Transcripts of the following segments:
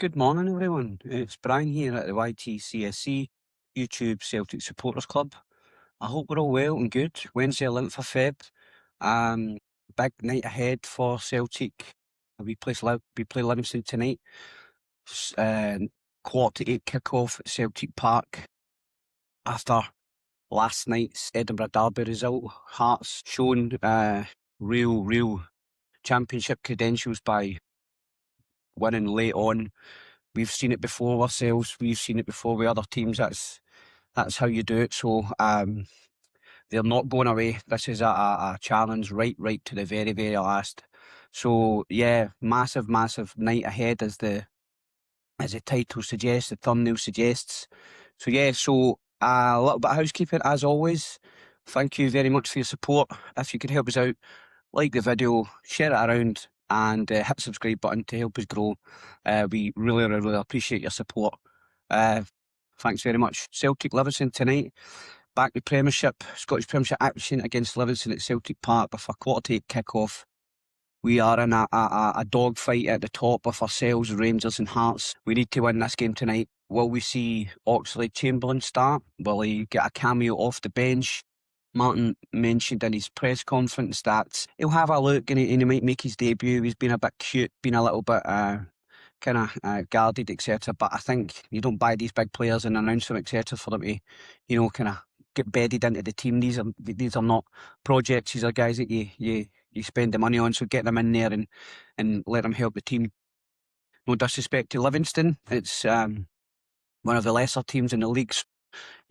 Good morning, everyone. It's Brian here at the YTCSC YouTube Celtic Supporters Club. I hope we're all well and good. Wednesday, 11th of Feb. Big night ahead for Celtic. We play Livingston tonight. 8:15 kick-off at Celtic Park. After last night's Edinburgh Derby result, Hearts shown real championship credentials by winning late on. We've seen it before ourselves. We've seen it before with other teams. That's how you do it. So they're not going away. This is a challenge right to the very last. So yeah, massive night ahead as the title suggests, the thumbnail suggests. So yeah, a little bit of housekeeping as always. Thank you very much for your support. If you could help us out, like the video, share it around, and hit the subscribe button to help us grow. We really appreciate your support. Thanks very much. Celtic Livingston tonight. Back to Premiership, Scottish Premiership action against Livingston at Celtic Park with a 8:15 kick-off. We are in a dogfight at the top with ourselves, Rangers and Hearts. We need to win this game tonight. Will we see Oxlade-Chamberlain start? Will he get a cameo off the bench? Martin mentioned in his press conference that he'll have a look and he might make his debut. He's been a bit cute, been a little bit guarded, etc. But I think you don't buy these big players and announce them, etc. for them to, kind of get bedded into the team. These are not projects. These are guys that you spend the money on. So get them in there and let them help the team. No disrespect to Livingston, it's one of the lesser teams in the league.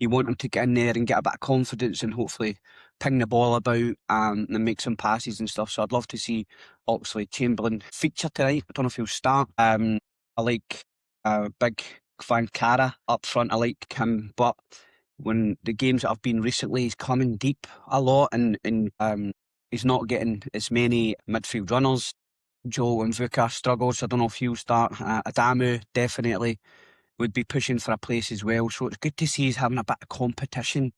You want them to get in there and get a bit of confidence and hopefully ping the ball about and make some passes and stuff. So I'd love to see Oxlade-Chamberlain feature tonight. I don't know if he'll start. I like big Van Cara up front. I like him, but when the games that have been recently, he's coming deep a lot and he's not getting as many midfield runners. Joe and Vuka struggles. So I don't know if he'll start. Adamu definitely would be pushing for a place as well. So it's good to see he's having a bit of competition.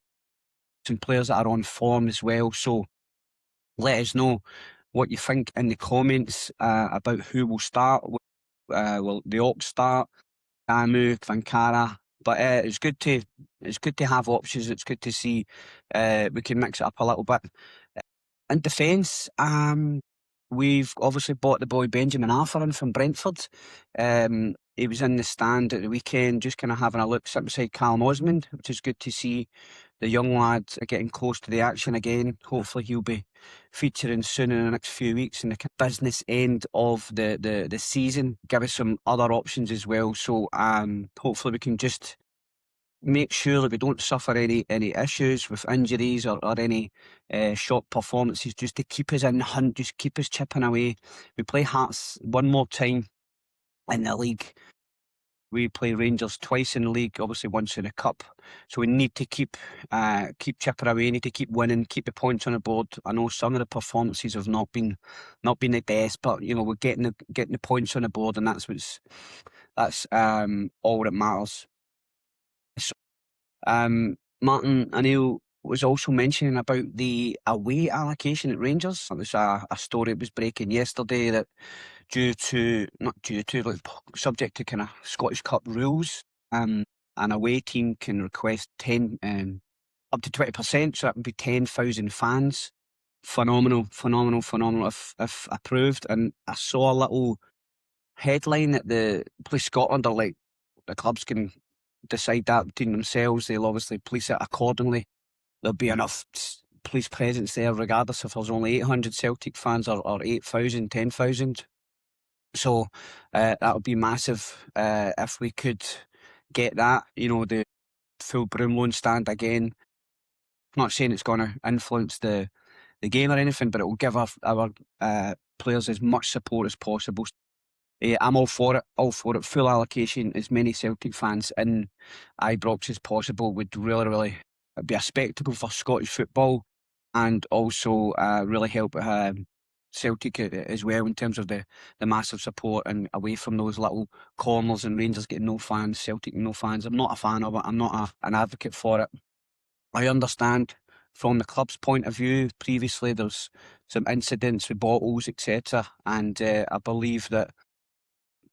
Some players that are on form as well. So let us know what you think in the comments about who will start. Will the Ox start? Adamu, Van Cara. But it's good to have options. It's good to see we can mix it up a little bit. In defence, we've obviously bought the boy Benjamin Arthur in from Brentford. He was in the stand at the weekend, just kind of having a look sitting beside Callum Osmond, which is good to see. The young lads are getting close to the action again. Hopefully he'll be featuring soon in the next few weeks in the business end of the season. Give us some other options as well. So hopefully we can just make sure that we don't suffer any issues with injuries or any short performances, just to keep us in the hunt, just keep us chipping away. We play Hearts one more time in the league. We play Rangers twice in the league, obviously once in the cup. So we need to keep chipping away, need to keep winning, keep the points on the board. I know some of the performances have not been the best, but we're getting the points on the board, and that's all that matters. Martin O'Neill was also mentioning about the away allocation at Rangers. It was a story that was breaking yesterday that subject to kind of Scottish Cup rules, an away team can request 10 up to 20%, so that would be 10,000 fans. Phenomenal if approved. And I saw a little headline that the Police Scotland are like, the clubs can decide that between themselves. They'll obviously police it accordingly. There'll be enough police presence there regardless if there's only 800 Celtic fans or 8,000, 10,000. So that would be massive if we could get that, the full Broomloan stand again. I'm not saying it's going to influence the game or anything, but it will give our players as much support as possible. I'm all for it. Full allocation, as many Celtic fans in Ibrox as possible would really be a spectacle for Scottish football, and also really help Celtic as well in terms of the massive support, and away from those little corners and Rangers getting no fans, Celtic no fans. I'm not a fan of it. I'm not an advocate for it. I understand from the club's point of view, previously there's some incidents with bottles, etc. And I believe that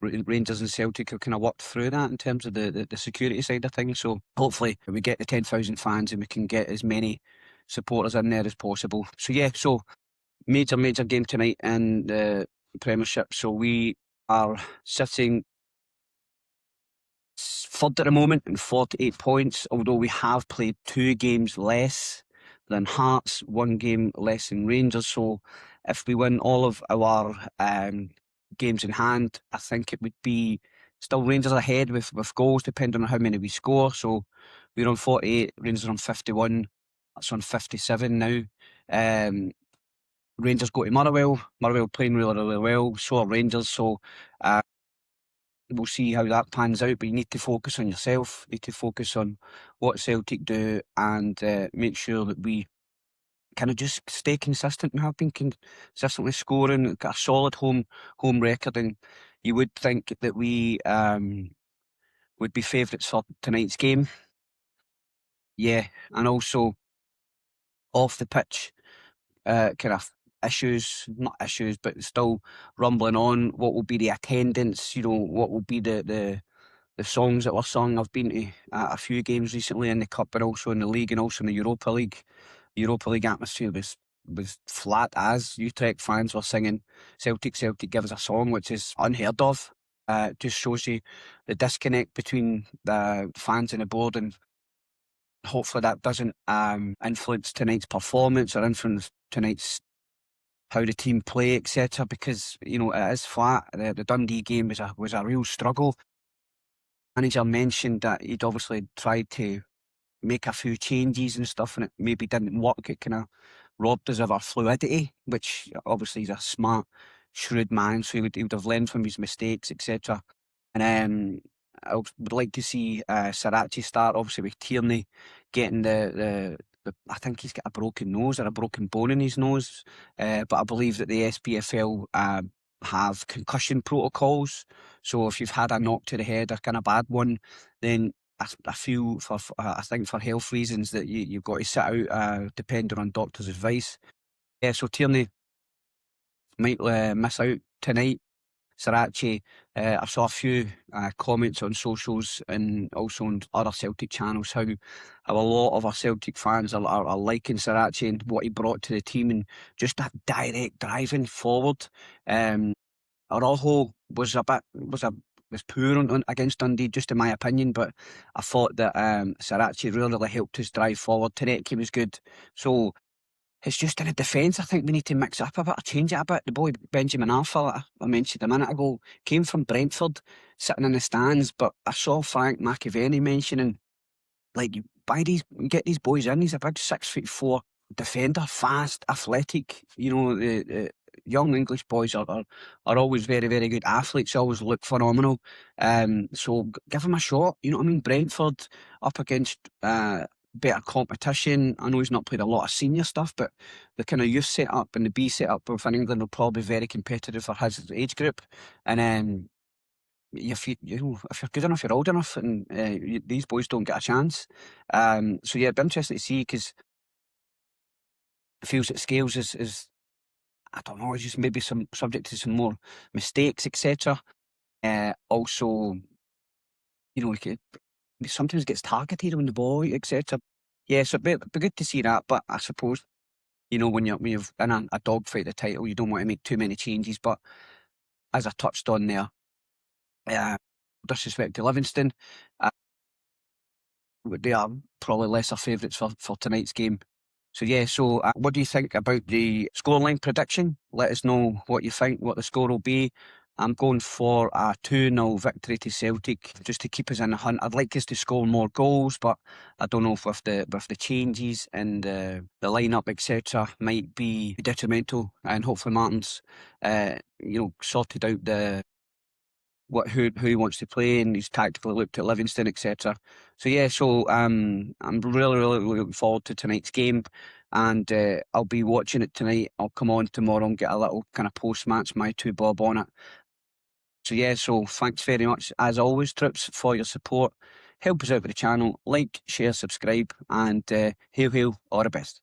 Rangers and Celtic have kind of worked through that in terms of the security side of things. So hopefully we get the 10,000 fans and we can get as many supporters in there as possible. So yeah, so major game tonight in the Premiership. So we are sitting third at the moment in 48 points, although we have played 2 games less than Hearts, 1 game less than Rangers. So if we win all of our games in hand, I think it would be still Rangers ahead with goals, depending on how many we score. So we're on 48, Rangers on 51, that's on 57 now. Rangers go to Motherwell playing really well, so are Rangers. So we'll see how that pans out, but you need to focus on yourself, you need to focus on what Celtic do, and make sure that we kind of just stay consistent. We have been consistently scoring, got a solid home record, and you would think that we would be favourites for tonight's game. Yeah, and also off the pitch, kind of not issues, but still rumbling on. What will be the attendance? You know, what will be the songs that were sung. I've been to a few games recently in the Cup, but also in the League and also in the Europa League. The Europa League atmosphere was flat as Utrecht fans were singing Celtic, give us a song, which is unheard of. It just shows you the disconnect between the fans and the board, and hopefully that doesn't influence tonight's performance or influence tonight's how the team play, etc. Because you know it is flat. The Dundee game was a real struggle. Manager mentioned that he'd obviously tried to make a few changes and stuff, and it maybe didn't work. It kind of robbed us of our fluidity, which obviously he's a smart, shrewd man, so he would have learned from his mistakes, etc. And I would like to see Sarachi start, obviously with Tierney getting the I think he's got a broken nose or a broken bone in his nose, but I believe that the SPFL have concussion protocols. So if you've had a knock to the head, a kind of bad one, then I feel I think for health reasons that you've got to sit out depending on doctor's advice. Yeah, so Tierney might miss out tonight. Sarachi, I saw a few comments on socials and also on other Celtic channels how a lot of our Celtic fans are liking Sarachi and what he brought to the team, and just that direct driving forward. Araujo was poor against Dundee, just in my opinion, but I thought that Sarachi really helped us drive forward. Tereki was good. So it's just in the defence, I think we need to mix up a bit, or change it a bit. The boy Benjamin Arthur, I mentioned a minute ago, came from Brentford, sitting in the stands, but I saw Frank McAvenny mentioning, like, get these boys in. He's a big 6'4" defender, fast, athletic. You know, the young English boys are always very, very good athletes, always look phenomenal. So give him a shot. You know what I mean? Brentford up against better competition. I know he's not played a lot of senior stuff, but the kind of youth setup and the B setup within England will probably be very competitive for his age group. And if if you're good enough, you're old enough, and these boys don't get a chance. So yeah, it'd be interesting to see, because it feels that Scales is I don't know, is just maybe some subject to some more mistakes, etc. Also, you know, he sometimes gets targeted on the ball, etc. Yeah, so it'd be good to see that. But I suppose, you know, when you're in a dogfight the title, you don't want to make too many changes. But as I touched on there, disrespect to Livingston, they are probably lesser favourites for tonight's game. So yeah, so what do you think about the scoreline prediction? Let us know what you think, what the score will be. I'm going for a 2-0 victory to Celtic, just to keep us in the hunt. I'd like us to score more goals, but I don't know if with the changes and the lineup, etc., might be detrimental. And hopefully Martin's, sorted out who he wants to play, and he's tactically looked at Livingston, etc. So yeah, so I'm really looking forward to tonight's game, and I'll be watching it tonight. I'll come on tomorrow and get a little kind of post-match my two bob on it. So yeah, so thanks very much as always, troops, for your support. Help us out with the channel, like, share, subscribe, and hail, all the best.